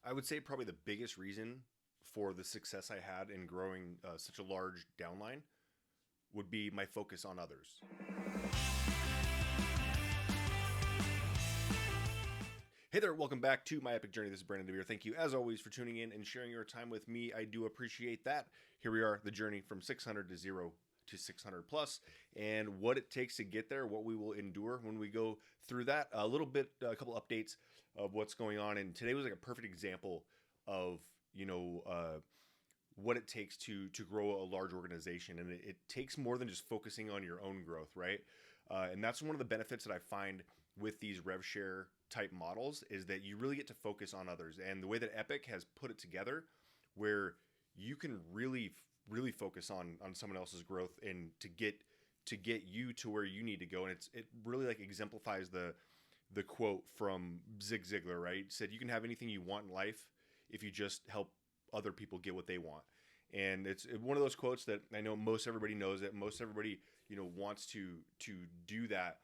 I would say probably the biggest reason for the success I had in growing such a large downline would be my focus on others. Hey there, welcome back to my Epique Journey. This is Brandon DeVere. Thank you, as always, for tuning in and sharing your time with me. I do appreciate that. Here we are, the journey from 600 to 0 to 600 plus, and what it takes to get there, what we will endure when we go through that. A couple updates of what's going on. And today was like a perfect example of, what it takes to grow a large organization. And it takes more than just focusing on your own growth, right? And that's one of the benefits that I find with these rev share type models is that you really get to focus on others. And the way that Epique has put it together, where you can really focus on someone else's growth and to get you to where you need to go. And it really like exemplifies the quote from Zig Ziglar, right? It said you can have anything you want in life if you just help other people get what they want. And it's one of those quotes that I know most everybody knows, that most everybody wants to do that.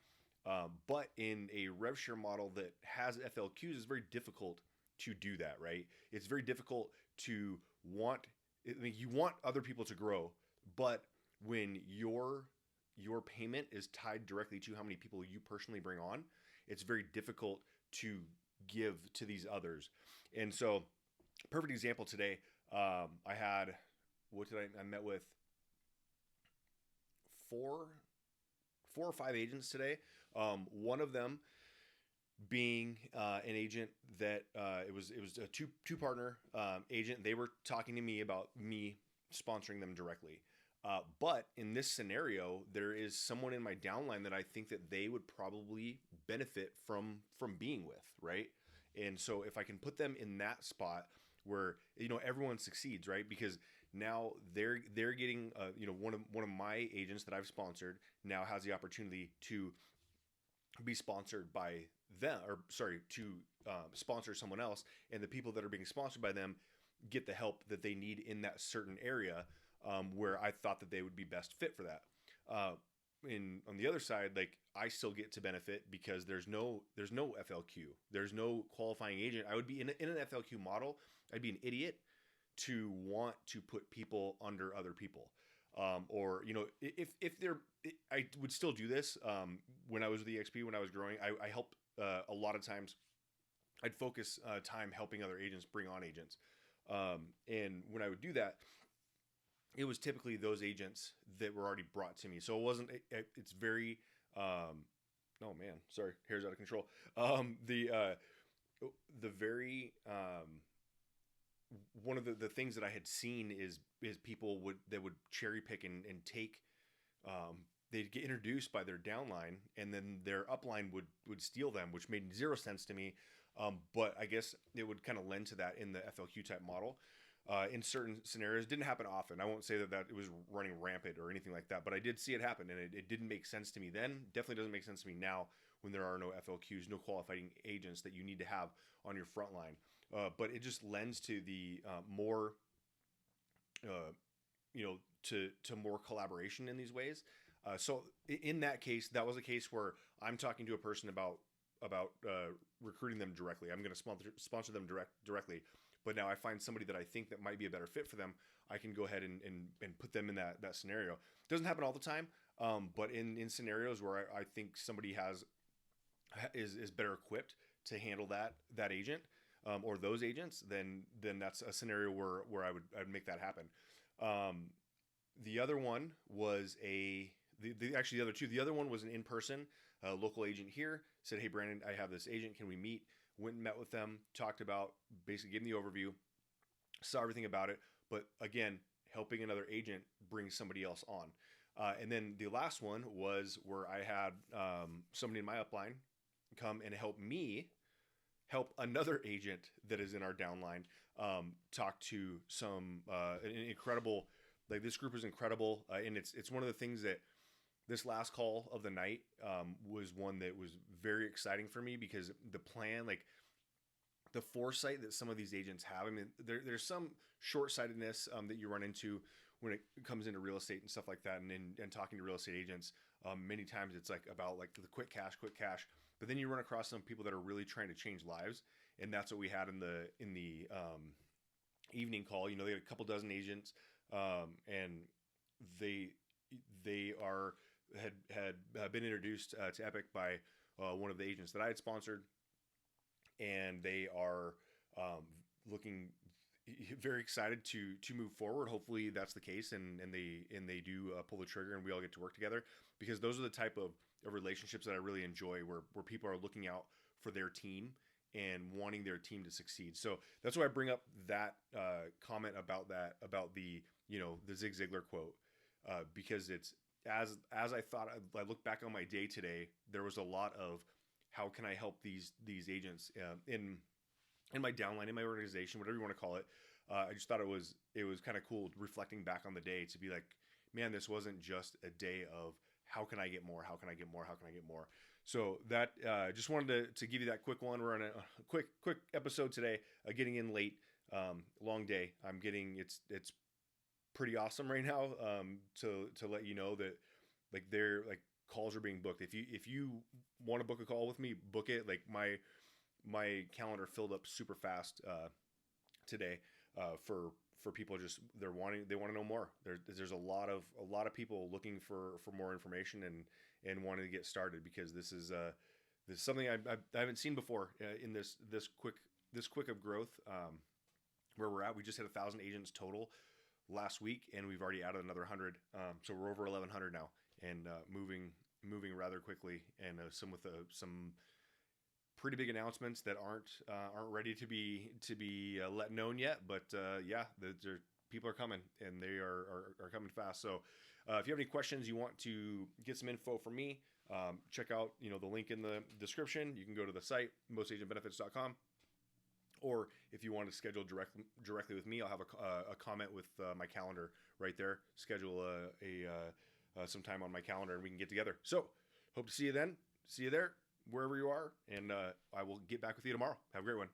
But in a rev share model that has FLQs, it's very difficult to do that, right? It's very difficult to you want other people to grow, but when your payment is tied directly to how many people you personally bring on, it's very difficult to give to these others. And so, perfect example today, I had, I met with four or five agents today. One of them being an agent that it was a two partner agent. They were talking to me about me sponsoring them directly. But in this scenario, there is someone in my downline that I think that they would probably benefit from being with, right? And so if I can put them in that spot where everyone succeeds, right? Because now they're getting one of my agents that I've sponsored now has the opportunity to be sponsored by them, or sorry, to sponsor someone else, and the people that are being sponsored by them get the help that they need in that certain area where I thought that they would be best fit for that. On the other side, like I still get to benefit because there's no FLQ, there's no qualifying agent. I would be in an FLQ model. I'd be an idiot to want to put people under other people. Or if they're, I would still do this. When I was with EXP, when I was growing, I helped a lot of times. I'd focus time helping other agents bring on agents, and when I would do that, it was typically those agents that were already brought to me. So it wasn't. It's very. Oh man, sorry, hair's out of control. The very one of the things that I had seen is people would cherry pick and take. They'd get introduced by their downline, and then their upline would steal them, which made zero sense to me. But I guess it would kind of lend to that in the FLQ type model. In certain scenarios, it didn't happen often. I won't say that it was running rampant or anything like that, but I did see it happen, and it didn't make sense to me then. Definitely doesn't make sense to me now when there are no FLQs, no qualifying agents that you need to have on your front line. But it just lends to the more, to more collaboration in these ways. So in that case, that was a case where I'm talking to a person about recruiting them directly. I'm going to sponsor them directly. But now I find somebody that I think that might be a better fit for them. I can go ahead and put them in that scenario. It doesn't happen all the time, but in scenarios where I think somebody is better equipped to handle that agent or those agents, then that's a scenario where I'd make that happen. The other one was actually the other two. The other one was an in-person local agent here. Said, "Hey Brandon, I have this agent. Can we meet?" Went and met with them, talked about, basically gave them the overview, saw everything about it, but again, helping another agent bring somebody else on. And then the last one was where I had somebody in my upline come and help me help another agent that is in our downline talk to some incredible, like this group is incredible. And it's one of the things that this last call of the night was one that was very exciting for me because the plan, like the foresight that some of these agents have. I mean, there's some short-sightedness that you run into when it comes into real estate and stuff like that. And talking to real estate agents, many times it's like about like the quick cash. But then you run across some people that are really trying to change lives and that's what we had in the evening call. They had a couple dozen agents, and they had been introduced to Epique by one of the agents that I had sponsored, and they are looking very excited to move forward. Hopefully that's the case, and they do pull the trigger, and we all get to work together, because those are the type of relationships that I really enjoy, where people are looking out for their team and wanting their team to succeed. So that's why I bring up that comment about the the Zig Ziglar quote, because it's as I thought. I look back on my day today, there was a lot of how can I help these agents in my downline, in my organization, whatever you want to call it. I just thought it was kind of cool reflecting back on the day to be like, man, this wasn't just a day of how can I get more, how can I get more, how can I get more. So that just wanted to give you that quick one. We're on a quick episode today, getting in late, long day. It's pretty awesome right now. To let you know that they're calls are being booked. If you want to book a call with me, book it. My calendar filled up super fast today for people. Just they want to know more. There's a lot of people looking for more information and wanting to get started, because this is something I haven't seen before in this quick of growth. Where we're at, we just hit 1,000 agents total last week, and we've already added another 100. So we're over 1,100 now, and moving rather quickly, and some pretty big announcements that aren't ready to be let known yet. But people are coming, and they are coming fast. So if you have any questions, you want to get some info from me, check out the link in the description. You can go to the site, mostagentbenefits.com. Or if you want to schedule directly with me, I'll have a comment with my calendar right there. Schedule some time on my calendar, and we can get together. So hope to see you then. See you there, wherever you are, and I will get back with you tomorrow. Have a great one.